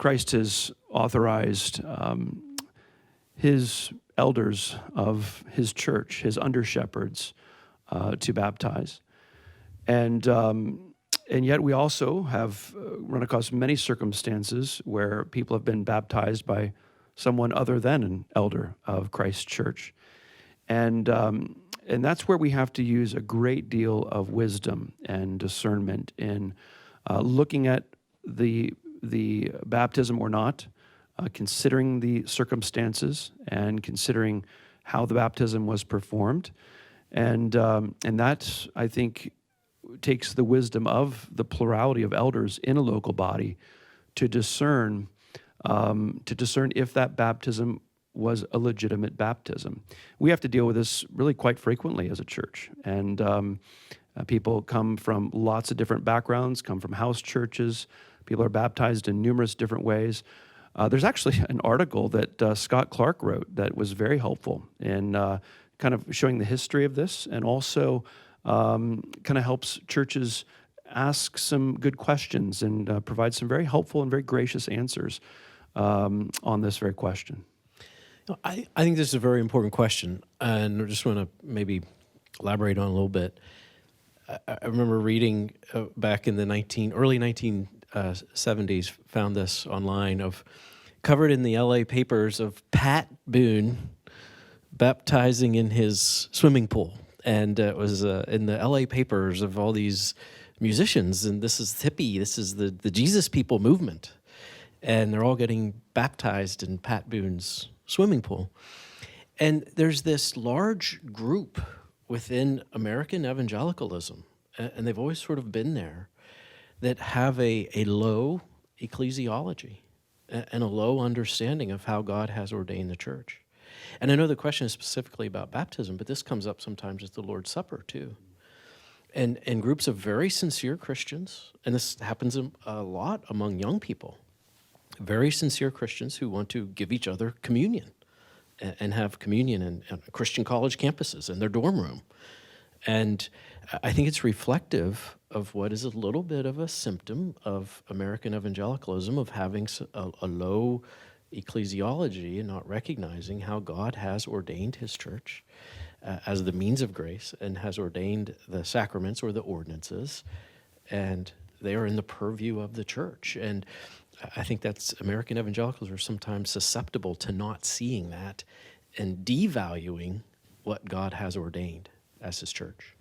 Christ has authorized his elders of his church, his under-shepherds, to baptize. And yet we also have run across many circumstances where people have been baptized by someone other than an elder of Christ's church. And that's where we have to use a great deal of wisdom and discernment in looking at the baptism or not, considering the circumstances and considering how the baptism was performed. And that, I think, takes the wisdom of the plurality of elders in a local body to discern if that baptism was a legitimate baptism. We have to deal with this really quite frequently as a church. And people come from lots of different backgrounds, come from house churches. People are baptized in numerous different ways. There's actually an article that Scott Clark wrote that was very helpful in kind of showing the history of this, and also kind of helps churches ask some good questions and provide some very helpful and very gracious answers on this very question. I think this is a very important question, and I just want to maybe elaborate on it a little bit. I remember reading back in the early 1970s, found this online, covered in the LA papers, of Pat Boone baptizing in his swimming pool. And it was in the LA papers of all these musicians, and this is hippie, this is the Jesus People movement. And they're all getting baptized in Pat Boone's swimming pool. And there's this large group within American evangelicalism, and they've always sort of been there, that have a low ecclesiology and a low understanding of how God has ordained the church. And I know the question is specifically about baptism, but this comes up sometimes at the Lord's Supper too. And groups of very sincere Christians, and this happens a lot among young people, very sincere Christians who want to give each other communion and have communion in Christian college campuses in their dorm room. And I think it's reflective of what is a little bit of a symptom of American evangelicalism, of having a low ecclesiology and not recognizing how God has ordained his church as the means of grace and has ordained the sacraments or the ordinances, and they are in the purview of the church. And I think that's American evangelicals are sometimes susceptible to not seeing that and devaluing what God has ordained as his church.